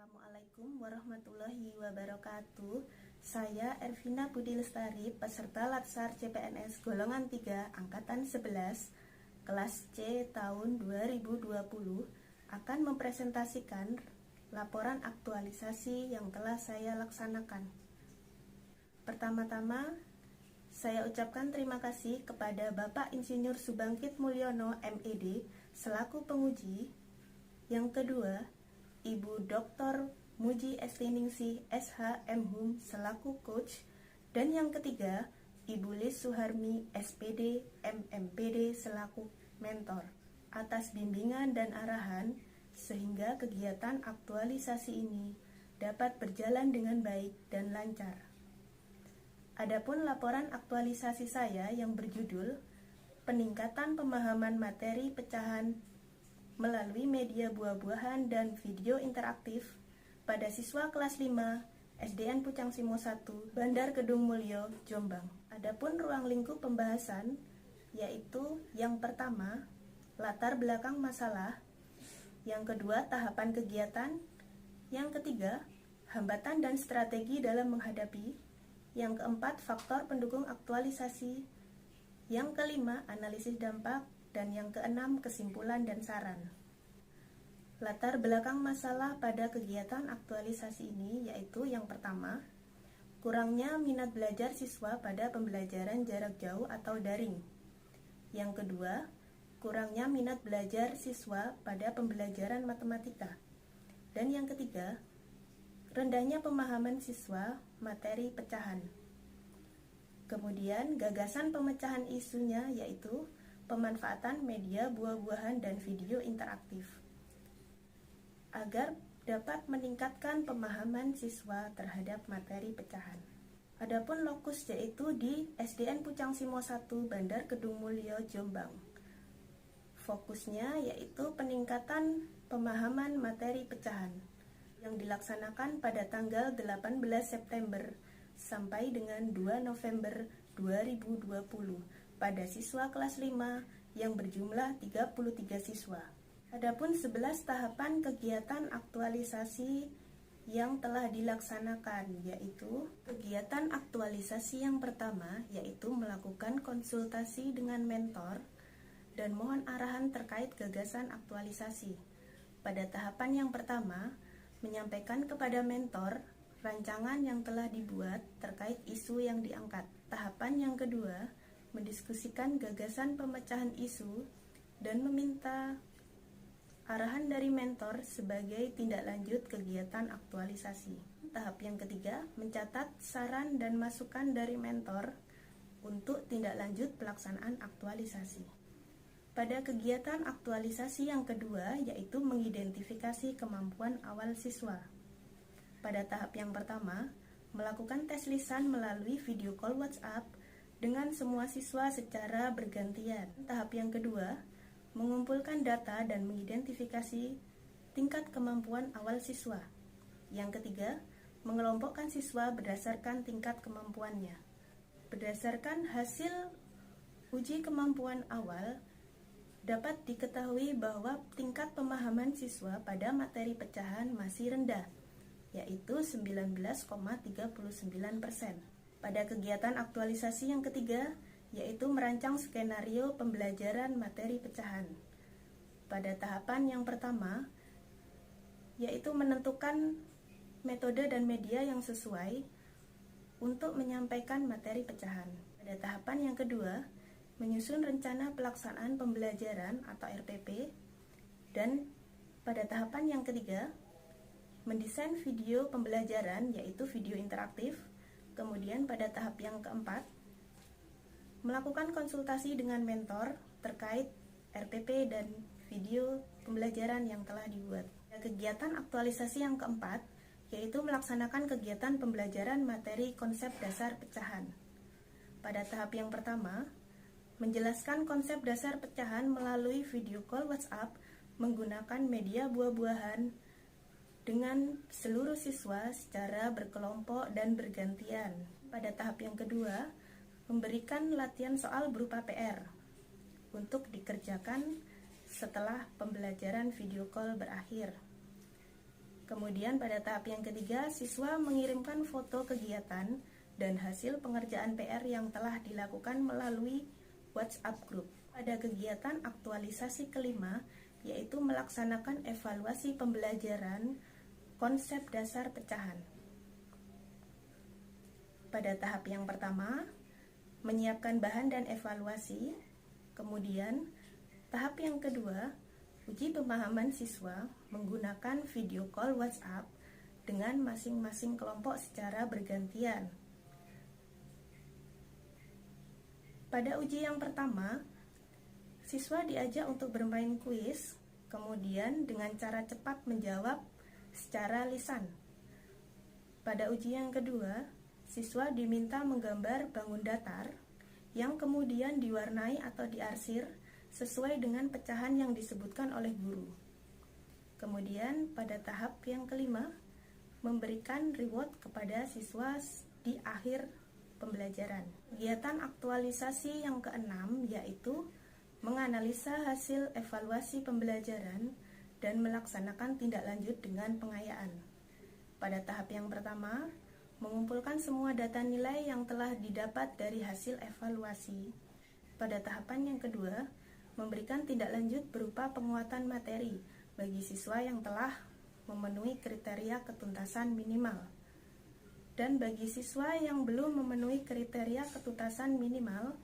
Assalamualaikum warahmatullahi wabarakatuh. Saya Ervina Budi Lestari, peserta Latsar CPNS golongan 3 angkatan 11 kelas C tahun 2020 akan mempresentasikan laporan aktualisasi yang telah saya laksanakan. Pertama-tama, saya ucapkan terima kasih kepada Bapak Insinyur Subangkit Mulyono MED selaku penguji. Yang kedua, Ibu Dr. Muji Estiningsih SH MHum selaku coach, dan yang ketiga Ibu Lis Suharmi SPD MMPD selaku mentor atas bimbingan dan arahan sehingga kegiatan aktualisasi ini dapat berjalan dengan baik dan lancar. Adapun laporan aktualisasi saya yang berjudul Peningkatan Pemahaman Materi Pecahan melalui media buah-buahan dan video interaktif pada siswa kelas 5 SDN Pucang Simo 1, Bandar Kedung Mulyo, Jombang. Adapun ruang lingkup pembahasan yaitu yang pertama, latar belakang masalah, yang kedua, tahapan kegiatan, yang ketiga, hambatan dan strategi dalam menghadapi, yang keempat, faktor pendukung aktualisasi, yang kelima, analisis dampak, dan yang keenam, kesimpulan dan saran. Latar belakang masalah pada kegiatan aktualisasi ini yaitu yang pertama, kurangnya minat belajar siswa pada pembelajaran jarak jauh atau daring. Yang kedua, kurangnya minat belajar siswa pada pembelajaran matematika. Dan yang ketiga, rendahnya pemahaman siswa materi pecahan. Kemudian, gagasan pemecahan isunya yaitu pemanfaatan media buah-buahan dan video interaktif agar dapat meningkatkan pemahaman siswa terhadap materi pecahan. Adapun lokus yaitu di SDN Pucang Simo 1, Bandar Kedung Mulyo, Jombang. Fokusnya yaitu peningkatan pemahaman materi pecahan yang dilaksanakan pada tanggal 18 September sampai dengan 2 November 2020 pada siswa kelas 5 yang berjumlah 33 siswa. Adapun 11 tahapan kegiatan aktualisasi yang telah dilaksanakan yaitu kegiatan aktualisasi yang pertama yaitu melakukan konsultasi dengan mentor dan mohon arahan terkait gagasan aktualisasi. Pada tahapan yang pertama, menyampaikan kepada mentor rancangan yang telah dibuat terkait isu yang diangkat. Tahapan yang kedua, mendiskusikan gagasan pemecahan isu dan meminta arahan dari mentor sebagai tindak lanjut kegiatan aktualisasi. Tahap yang ketiga, mencatat saran dan masukan dari mentor untuk tindak lanjut pelaksanaan aktualisasi. Pada kegiatan aktualisasi yang kedua, yaitu mengidentifikasi kemampuan awal siswa. Pada tahap yang pertama, melakukan tes lisan melalui video call WhatsApp dengan semua siswa secara bergantian. Tahap yang kedua, mengumpulkan data dan mengidentifikasi tingkat kemampuan awal siswa. Yang ketiga, mengelompokkan siswa berdasarkan tingkat kemampuannya. Berdasarkan hasil uji kemampuan awal, dapat diketahui bahwa tingkat pemahaman siswa pada materi pecahan masih rendah, yaitu 19,39%. Pada kegiatan aktualisasi yang ketiga, yaitu merancang skenario pembelajaran materi pecahan. Pada tahapan yang pertama, yaitu menentukan metode dan media yang sesuai untuk menyampaikan materi pecahan. Pada tahapan yang kedua, menyusun rencana pelaksanaan pembelajaran atau RPP. Dan pada tahapan yang ketiga, mendesain video pembelajaran yaitu video interaktif. Kemudian pada tahap yang keempat, melakukan konsultasi dengan mentor terkait RPP dan video pembelajaran yang telah dibuat. Kegiatan aktualisasi yang keempat, yaitu melaksanakan kegiatan pembelajaran materi konsep dasar pecahan. Pada tahap yang pertama, menjelaskan konsep dasar pecahan melalui video call WhatsApp menggunakan media buah-buahan dengan seluruh siswa secara berkelompok dan bergantian. Pada tahap yang kedua, memberikan latihan soal berupa PR untuk dikerjakan setelah pembelajaran video call berakhir. Kemudian pada tahap yang ketiga, siswa mengirimkan foto kegiatan dan hasil pengerjaan PR yang telah dilakukan melalui WhatsApp Group. Pada kegiatan aktualisasi kelima, yaitu melaksanakan evaluasi pembelajaran konsep dasar pecahan. Pada tahap yang pertama, menyiapkan bahan dan evaluasi. Kemudian, tahap yang kedua, uji pemahaman siswa menggunakan video call WhatsApp dengan masing-masing kelompok secara bergantian. Pada uji yang pertama, siswa diajak untuk bermain kuis, kemudian dengan cara cepat menjawab secara lisan. Pada uji yang kedua, siswa diminta menggambar bangun datar yang kemudian diwarnai atau diarsir sesuai dengan pecahan yang disebutkan oleh guru. Kemudian pada tahap yang kelima, memberikan reward kepada siswa di akhir pembelajaran. Kegiatan aktualisasi yang keenam yaitu menganalisa hasil evaluasi pembelajaran dan melaksanakan tindak lanjut dengan pengayaan. Pada tahap yang pertama, mengumpulkan semua data nilai yang telah didapat dari hasil evaluasi. Pada tahapan yang kedua, memberikan tindak lanjut berupa penguatan materi bagi siswa yang telah memenuhi kriteria ketuntasan minimal. Dan bagi siswa yang belum memenuhi kriteria ketuntasan minimal,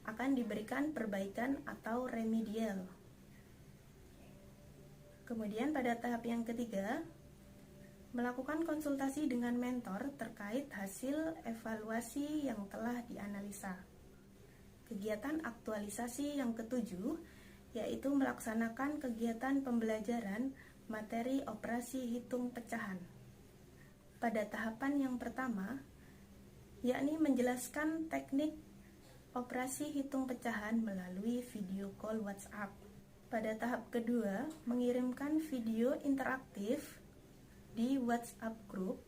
akan diberikan perbaikan atau remedial. Kemudian pada tahap yang ketiga, melakukan konsultasi dengan mentor terkait hasil evaluasi yang telah dianalisa. Kegiatan aktualisasi yang ketujuh yaitu melaksanakan kegiatan pembelajaran materi operasi hitung pecahan. Pada tahapan yang pertama, yakni menjelaskan teknik operasi hitung pecahan melalui video call WhatsApp. Pada tahap kedua, mengirimkan video interaktif di WhatsApp Group.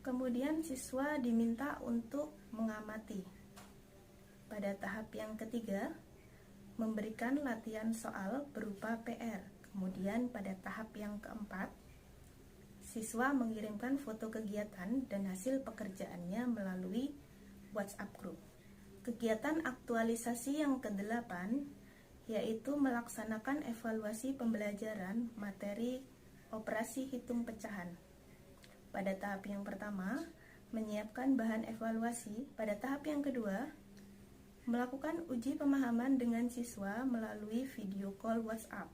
Kemudian siswa diminta untuk mengamati. Pada tahap yang ketiga, memberikan latihan soal berupa PR. Kemudian pada tahap yang keempat, siswa mengirimkan foto kegiatan dan hasil pekerjaannya melalui WhatsApp Group. Kegiatan aktualisasi yang ke-8 yaitu melaksanakan evaluasi pembelajaran materi operasi hitung pecahan. Pada tahap yang pertama, menyiapkan bahan evaluasi. Pada tahap yang kedua, melakukan uji pemahaman dengan siswa melalui video call WhatsApp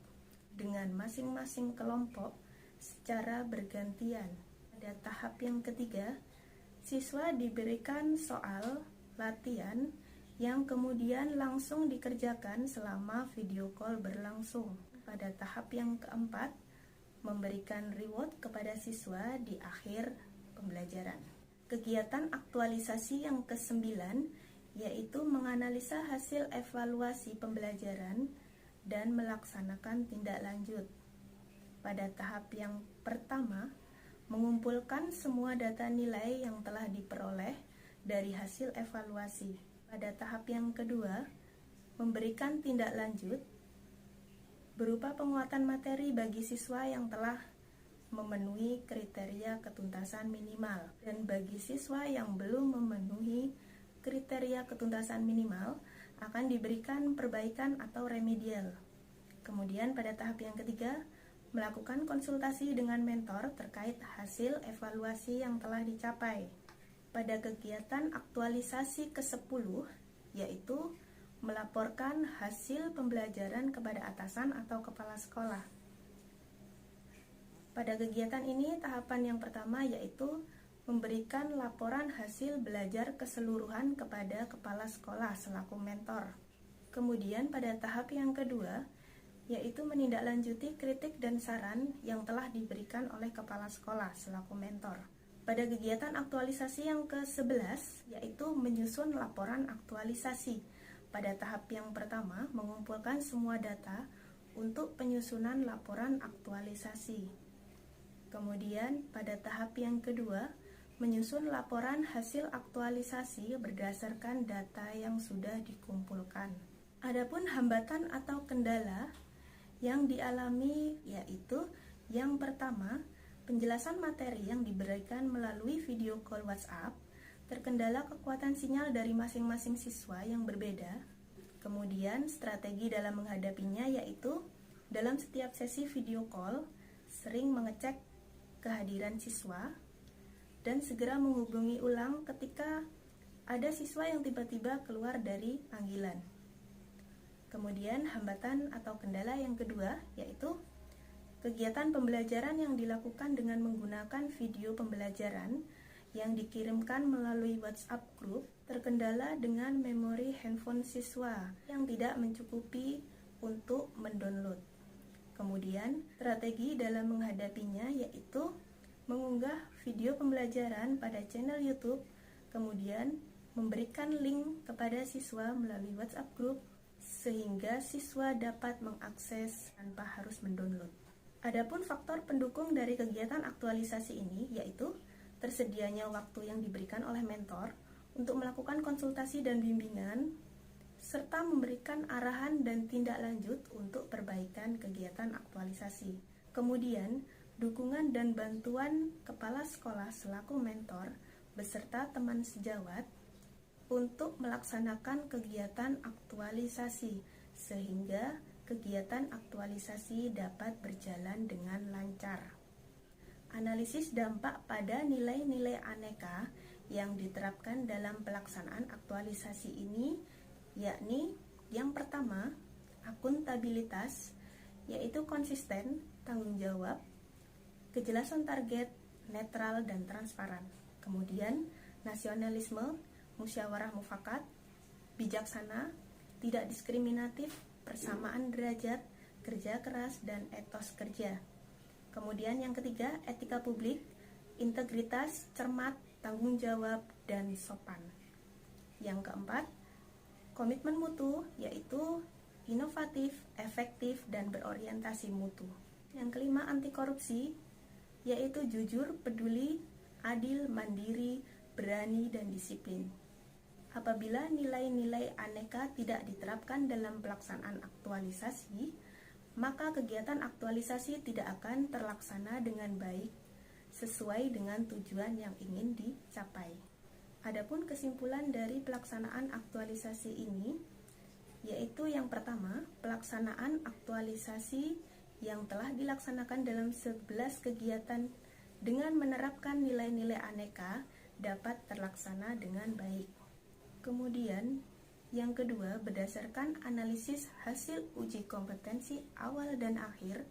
dengan masing-masing kelompok secara bergantian. Pada tahap yang ketiga, siswa diberikan soal latihan yang kemudian langsung dikerjakan selama video call berlangsung. Pada tahap yang keempat, memberikan reward kepada siswa di akhir pembelajaran. Kegiatan aktualisasi yang ke-9 yaitu menganalisa hasil evaluasi pembelajaran dan melaksanakan tindak lanjut. Pada tahap yang pertama, mengumpulkan semua data nilai yang telah diperoleh dari hasil evaluasi. Pada tahap yang kedua, memberikan tindak lanjut berupa penguatan materi bagi siswa yang telah memenuhi kriteria ketuntasan minimal, dan bagi siswa yang belum memenuhi kriteria ketuntasan minimal akan diberikan perbaikan atau remedial. Kemudian pada tahap yang ketiga, melakukan konsultasi dengan mentor terkait hasil evaluasi yang telah dicapai. Pada kegiatan aktualisasi ke-10 yaitu melaporkan hasil pembelajaran kepada atasan atau kepala sekolah. Pada kegiatan ini, tahapan yang pertama yaitu memberikan laporan hasil belajar keseluruhan kepada kepala sekolah selaku mentor. Kemudian pada tahap yang kedua, yaitu menindaklanjuti kritik dan saran yang telah diberikan oleh kepala sekolah selaku mentor. Pada kegiatan aktualisasi yang ke-11, yaitu menyusun laporan aktualisasi. Pada tahap yang pertama, mengumpulkan semua data untuk penyusunan laporan aktualisasi. Kemudian pada tahap yang kedua, menyusun laporan hasil aktualisasi berdasarkan data yang sudah dikumpulkan. Adapun hambatan atau kendala yang dialami yaitu yang pertama, Penjelasan materi yang diberikan melalui video call WhatsApp terkendala kekuatan sinyal dari masing-masing siswa yang berbeda. Kemudian, strategi dalam menghadapinya yaitu dalam setiap sesi video call, sering mengecek kehadiran siswa dan segera menghubungi ulang ketika ada siswa yang tiba-tiba keluar dari panggilan. Kemudian, hambatan atau kendala yang kedua yaitu kegiatan pembelajaran yang dilakukan dengan menggunakan video pembelajaran yang dikirimkan melalui WhatsApp group terkendala dengan memori handphone siswa yang tidak mencukupi untuk mendownload. Kemudian, strategi dalam menghadapinya yaitu mengunggah video pembelajaran pada channel YouTube, kemudian memberikan link kepada siswa melalui WhatsApp group sehingga siswa dapat mengakses tanpa harus mendownload. Adapun faktor pendukung dari kegiatan aktualisasi ini yaitu tersedianya waktu yang diberikan oleh mentor untuk melakukan konsultasi dan bimbingan serta memberikan arahan dan tindak lanjut untuk perbaikan kegiatan aktualisasi. Kemudian, dukungan dan bantuan kepala sekolah selaku mentor beserta teman sejawat untuk melaksanakan kegiatan aktualisasi sehingga kegiatan aktualisasi dapat berjalan dengan lancar. Analisis dampak pada nilai-nilai aneka yang diterapkan dalam pelaksanaan aktualisasi ini yakni yang pertama, akuntabilitas, yaitu konsisten, tanggung jawab, kejelasan target, netral dan transparan. Kemudian, nasionalisme, musyawarah mufakat, bijaksana, tidak diskriminatif, persamaan derajat, kerja keras, dan etos kerja. Kemudian yang ketiga, etika publik, integritas, cermat, tanggung jawab, dan sopan. Yang keempat, komitmen mutu, yaitu inovatif, efektif, dan berorientasi mutu. Yang kelima, anti korupsi, yaitu jujur, peduli, adil, mandiri, berani, dan disiplin. Apabila nilai-nilai aneka tidak diterapkan dalam pelaksanaan aktualisasi, maka kegiatan aktualisasi tidak akan terlaksana dengan baik sesuai dengan tujuan yang ingin dicapai. Adapun kesimpulan dari pelaksanaan aktualisasi ini yaitu yang pertama, pelaksanaan aktualisasi yang telah dilaksanakan dalam 11 kegiatan dengan menerapkan nilai-nilai aneka dapat terlaksana dengan baik. Kemudian, yang kedua, berdasarkan analisis hasil uji kompetensi awal dan akhir,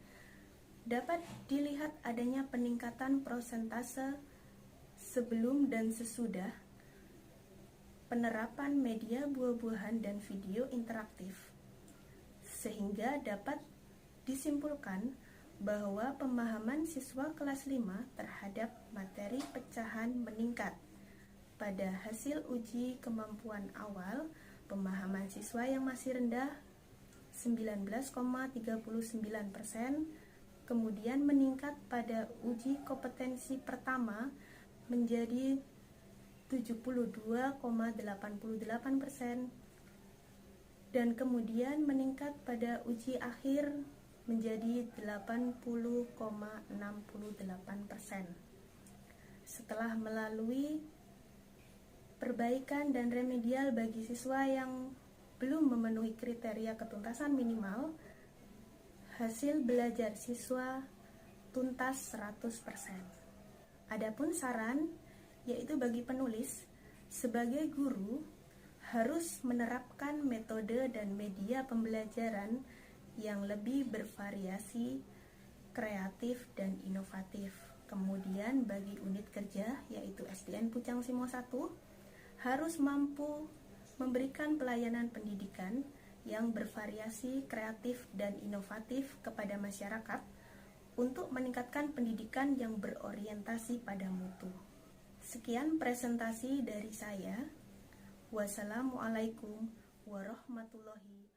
dapat dilihat adanya peningkatan prosentase sebelum dan sesudah penerapan media buah-buahan dan video interaktif, sehingga dapat disimpulkan bahwa pemahaman siswa kelas 5 terhadap materi pecahan meningkat. Pada hasil uji kemampuan awal, pemahaman siswa yang masih rendah 19,39%, kemudian meningkat pada uji kompetensi pertama menjadi 72,88%, dan kemudian meningkat pada uji akhir menjadi 80,68%. Setelah melalui perbaikan dan remedial bagi siswa yang belum memenuhi kriteria ketuntasan minimal, hasil belajar siswa tuntas 100%. Adapun saran, yaitu bagi penulis, sebagai guru harus menerapkan metode dan media pembelajaran yang lebih bervariasi, kreatif, dan inovatif. Kemudian bagi unit kerja, yaitu SDN Pucang Simo 1, harus mampu memberikan pelayanan pendidikan yang bervariasi, kreatif, dan inovatif kepada masyarakat untuk meningkatkan pendidikan yang berorientasi pada mutu. Sekian presentasi dari saya. Wassalamualaikum warahmatullahi wabarakatuh.